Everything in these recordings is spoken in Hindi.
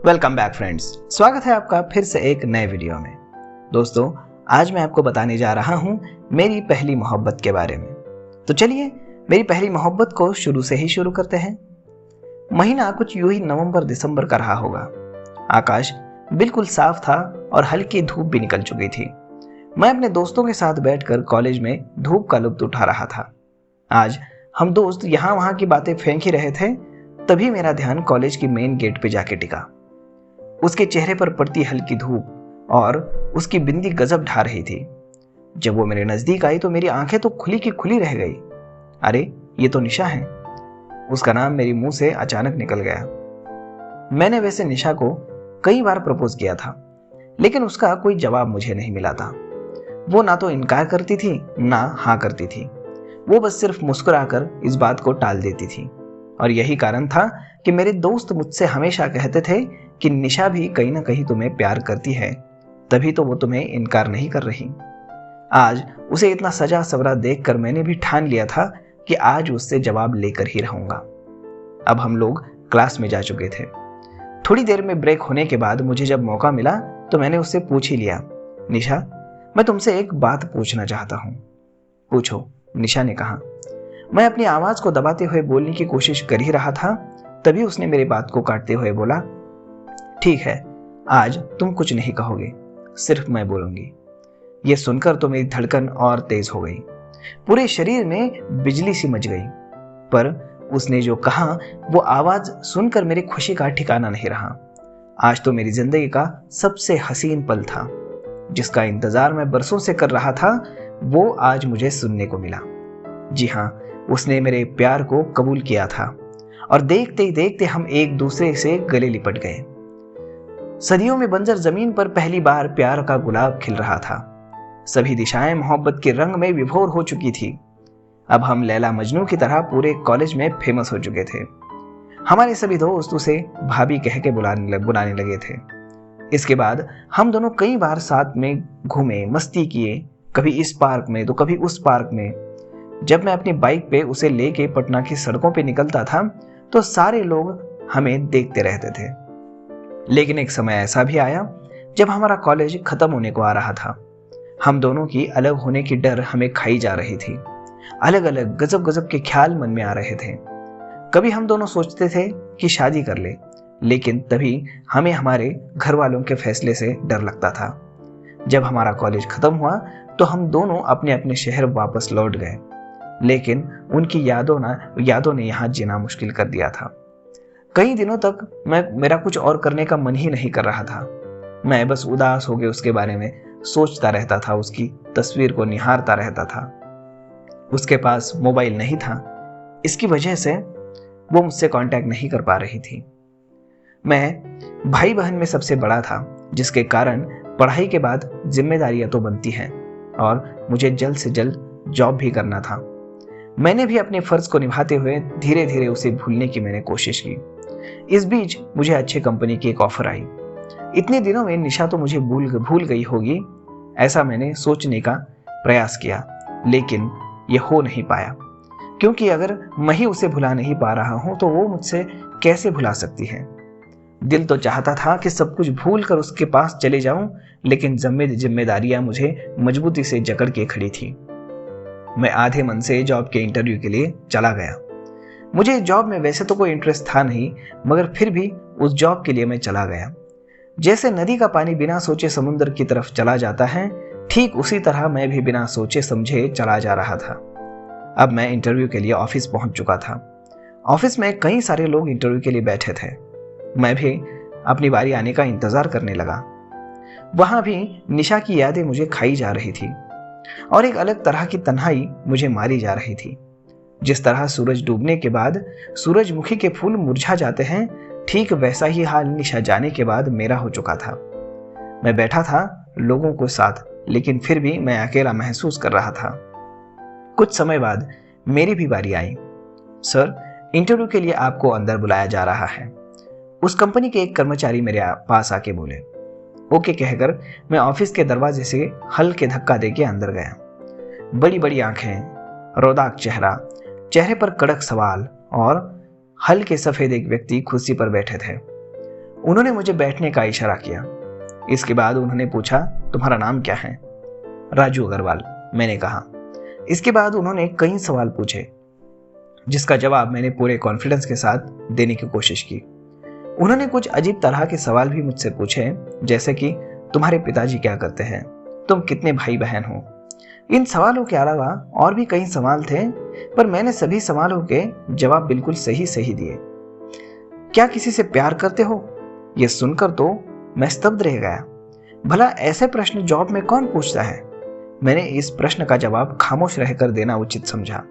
वेलकम बैक फ्रेंड्स, स्वागत है आपका फिर से एक नए वीडियो में। दोस्तों, आज मैं आपको बताने जा रहा हूं मेरी पहली मोहब्बत के बारे में। तो चलिए मेरी पहली मोहब्बत को शुरू से ही शुरू करते हैं। महीना कुछ यूं ही नवंबर दिसंबर का रहा होगा। आकाश बिल्कुल साफ था और हल्की धूप भी निकल चुकी थी। मैं अपने दोस्तों के साथ बैठकर कॉलेज में धूप का लुत्फ उठा रहा था। आज हम दोस्त यहाँ वहाँ की बातें फेंक ही रहे थे, तभी मेरा ध्यान कॉलेज की मेन गेट पे जाके टिका। उसके चेहरे पर पड़ती हल्की धूप और उसकी बिंदी गजब ढा रही थी। जब वो मेरे नजदीक आई तो मेरी आंखें तो खुली की खुली रह गई। अरे, ये तो निशा है। उसका नाम मेरे मुंह से अचानक निकल गया। मैंने वैसे निशा को कई बार प्रपोज किया था, लेकिन उसका कोई जवाब मुझे नहीं मिला था। वो ना तो इनकार करती थी ना हाँ करती थी। वो बस सिर्फ मुस्कुराकर इस बात को टाल देती थी। और यही कारण था कि मेरे दोस्त मुझसे हमेशा कहते थे कि निशा भी कहीं ना कहीं तुम्हें प्यार करती है, तभी तो वो तुम्हें इनकार नहीं कर रही। आज उसे इतना सजा सवरा देखकर मैंने भी ठान लिया था कि आज उससे जवाब लेकर ही रहूंगा। अब हम लोग क्लास में जा चुके थे। थोड़ी देर में ब्रेक होने के बाद मुझे जब मौका मिला तो मैंने उससे पूछ ही लिया, निशा, मैं तुमसे एक बात पूछना चाहता हूँ। पूछो, निशा ने कहा। मैं अपनी आवाज को दबाते हुए बोलने की कोशिश कर ही रहा था, तभी उसने मेरी बात को काटते हुए बोला, ठीक है, आज तुम कुछ नहीं कहोगे, सिर्फ मैं बोलूंगी। यह सुनकर तो मेरी धड़कन और तेज हो गई। पूरे शरीर में बिजली सी मच गई। पर उसने जो कहा वो आवाज सुनकर मेरी खुशी का ठिकाना नहीं रहा। आज तो मेरी जिंदगी का सबसे हसीन पल था, जिसका इंतजार मैं बरसों से कर रहा था, वो आज मुझे सुनने को मिला। जी हाँ, उसने मेरे प्यार को कबूल किया था और देखते ही देखते हम एक दूसरे से गले लिपट गए। सदियों में बंजर जमीन पर पहली बार प्यार का गुलाब खिल रहा था। सभी दिशाएं मोहब्बत के रंग में विभोर हो चुकी थी। अब हम लैला मजनू की तरह पूरे कॉलेज में फेमस हो चुके थे। हमारे सभी दोस्त उसे भाभी कह के बुलाने लगे थे। इसके बाद हम दोनों कई बार साथ में घूमे, मस्ती किए, कभी इस पार्क में तो कभी उस पार्क में। जब मैं अपनी बाइक पे उसे लेके पटना की सड़कों पे निकलता था तो सारे लोग हमें देखते रहते थे। लेकिन एक समय ऐसा भी आया जब हमारा कॉलेज खत्म होने को आ रहा था। हम दोनों की अलग होने की डर हमें खाई जा रही थी। अलग अलग गजब गजब के ख्याल मन में आ रहे थे। कभी हम दोनों सोचते थे कि शादी कर ले, लेकिन तभी हमें हमारे घर वालों के फैसले से डर लगता था। जब हमारा कॉलेज खत्म हुआ तो हम दोनों अपने अपने शहर वापस लौट गए, लेकिन उनकी यादों ने यहाँ जीना मुश्किल कर दिया था। कई दिनों तक मेरा कुछ और करने का मन ही नहीं कर रहा था। मैं बस उदास हो गए उसके बारे में सोचता रहता था, उसकी तस्वीर को निहारता रहता था। उसके पास मोबाइल नहीं था, इसकी वजह से वो मुझसे कांटेक्ट नहीं कर पा रही थी। मैं भाई बहन में सबसे बड़ा था, जिसके कारण पढ़ाई के बाद जिम्मेदारियां तो बनती हैं और मुझे जल्द से जल्द जॉब भी करना था। मैंने भी अपने फर्ज को निभाते हुए धीरे धीरे उसे भूलने की मैंने कोशिश की। इस बीच मुझे अच्छी कंपनी की एक ऑफर आई। इतने दिनों में निशा तो मुझे भूल गई होगी, ऐसा मैंने सोचने का प्रयास किया, लेकिन यह हो नहीं पाया। क्योंकि अगर मैं ही उसे भुला नहीं पा रहा हूं तो वो मुझसे कैसे भुला सकती है। दिल तो चाहता था कि सब कुछ भूल कर उसके पास चले जाऊं, लेकिन जिम्मेदारियां मुझे मजबूती से जकड़ के खड़ी थी। मैं आधे मन से जॉब के इंटरव्यू के लिए चला गया। मुझे जॉब में वैसे तो कोई इंटरेस्ट था नहीं, मगर फिर भी उस जॉब के लिए मैं चला गया। जैसे नदी का पानी बिना सोचे समुद्र की तरफ चला जाता है, ठीक उसी तरह मैं भी बिना सोचे समझे चला जा रहा था। अब मैं इंटरव्यू के लिए ऑफिस पहुंच चुका था। ऑफिस में कई सारे लोग इंटरव्यू के लिए बैठे थे। मैं भी अपनी बारी आने का इंतजार करने लगा। वहां भी निशा की यादें मुझे खाई जा रही थी और एक अलग तरह की तन्हाई मुझे मारी जा रही थी। जिस तरह सूरज डूबने के बाद सूरजमुखी के फूल मुरझा जाते हैं, ठीक वैसा ही हाल निशा जाने के बाद मेरा हो चुका था। मैं बैठा था लोगों के साथ, लेकिन फिर भी मैं अकेला महसूस कर रहा था। कुछ समय बाद मेरी भी बारी आई। सर, इंटरव्यू के लिए आपको अंदर बुलाया जा रहा है। उस कंपनी के एक कर्मचारी मेरे पास आके बोले। ओके कहकर मैं ऑफिस के दरवाजे से हल्के धक्का देके अंदर गया। बड़ी बड़ी आंखें, रौदाक चेहरा, चेहरे पर कड़क सवाल और हल्के सफेद एक व्यक्ति कुर्सी पर बैठे थे। उन्होंने मुझे बैठने का इशारा किया। इसके बाद उन्होंने पूछा, तुम्हारा नाम क्या है? राजू अग्रवाल, मैंने कहा। इसके बाद उन्होंने कई सवाल पूछे, जिसका जवाब मैंने पूरे कॉन्फिडेंस के साथ देने की कोशिश की। उन्होंने कुछ अजीब तरह के सवाल भी मुझसे पूछे, जैसे कि तुम्हारे पिताजी क्या करते हैं, तुम कितने भाई बहन हो। इन सवालों के अलावा और भी कई सवाल थे, पर मैंने सभी सवालों के जवाब बिल्कुल सही सही दिए। क्या किसी से प्यार करते हो? यह सुनकर तो मैं स्तब्ध रह गया। भला ऐसे प्रश्न जॉब में कौन पूछता है? मैंने इस प्रश्न का जवाब खामोश रहकर देना उचित समझा।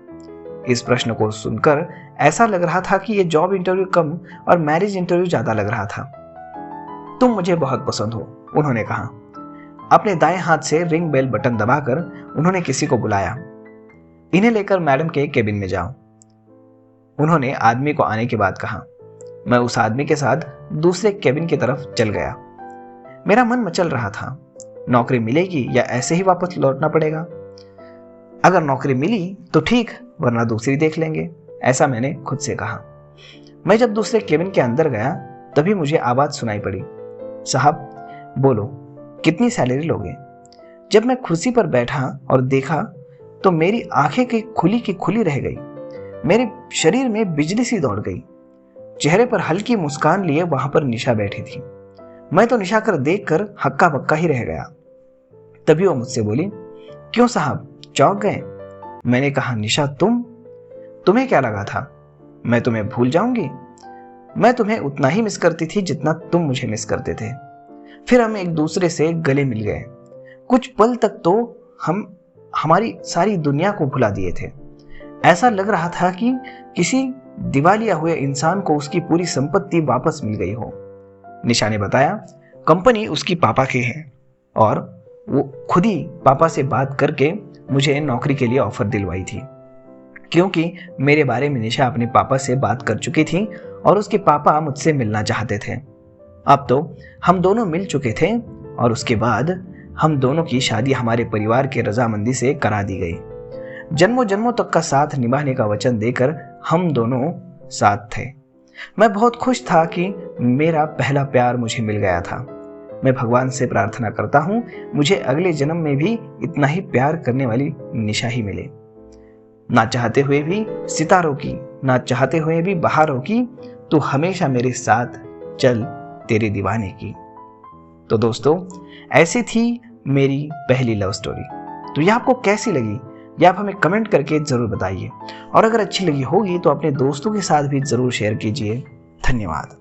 इस प्रश्न को सुनकर ऐसा लग रहा था कि यह जॉब इंटरव्यू कम और मैरिज इंटरव्यू ज्यादा लग रहा था। तुम मुझे बहुत पसंद हो, उन्होंने कहा। अपने दाएं हाथ से रिंग बेल बटन दबाकर उन्होंने किसी को बुलाया। इन्हें लेकर मैडम के केबिन में जाओ, उन्होंने आदमी को आने के बाद कहा। मैं उस आदमी के साथ दूसरे केबिन की तरफ चल गया। मेरा मन मचल रहा था, नौकरी मिलेगी या ऐसे ही वापस लौटना पड़ेगा। अगर नौकरी मिली तो ठीक, वरना दूसरी देख लेंगे, ऐसा मैंने खुद से कहा। मैं जब दूसरे केबिन के अंदर गया तभी मुझे आवाज सुनाई पड़ी, साहब बोलो कितनी सैलरी लोगे? जब मैं कुर्सी पर बैठा और देखा तो मेरी आंखें की खुली रह गई। मेरे शरीर में बिजली सी दौड़ गई। चेहरे पर हल्की मुस्कान लिए वहां पर निशा बैठी थी। मैं तो निशा कर देखकर हक्का बक्का ही रह गया। तभी वो मुझसे बोली, क्यों साहब, चौंक गए? मैंने कहा, निशा तुम्हें क्या लगा था मैं तुम्हें भूल जाऊंगी? मैं तुम्हें उतना ही मिस करती थी जितना तुम मुझे मिस करते थे। फिर हम एक दूसरे से गले मिल गए। कुछ पल तक तो हम हमारी सारी दुनिया को भुला दिए थे। ऐसा लग रहा था कि किसी दिवालिया हुए इंसान को उसकी पूरी संपत्ति वापस मिल गई हो। निशा ने बताया, कंपनी उसकी पापा की है और वो खुद ही पापा से बात करके मुझे नौकरी के लिए ऑफर दिलवाई थी, क्योंकि मेरे बारे में निशा अपने पापा से बात कर चुकी थी और उसके पापा मुझसे मिलना चाहते थे। अब तो हम दोनों मिल चुके थे और उसके बाद हम दोनों की शादी हमारे परिवार के रजामंदी से करा दी गई। जन्मों जन्मों तक का साथ निभाने का वचन देकर हम दोनों साथ थे। मैं बहुत खुश था कि मेरा पहला प्यार मुझे मिल गया था। मैं भगवान से प्रार्थना करता हूँ मुझे अगले जन्म में भी इतना ही प्यार करने वाली निशा ही मिले। ना चाहते हुए भी सितारों की, ना चाहते हुए भी बहारों की, तू हमेशा मेरे साथ चल तेरे दीवाने की। तो दोस्तों, ऐसी थी मेरी पहली लव स्टोरी। तो यह आपको कैसी लगी, यह आप हमें कमेंट करके जरूर बताइए, और अगर अच्छी लगी होगी तो अपने दोस्तों के साथ भी जरूर शेयर कीजिए। धन्यवाद।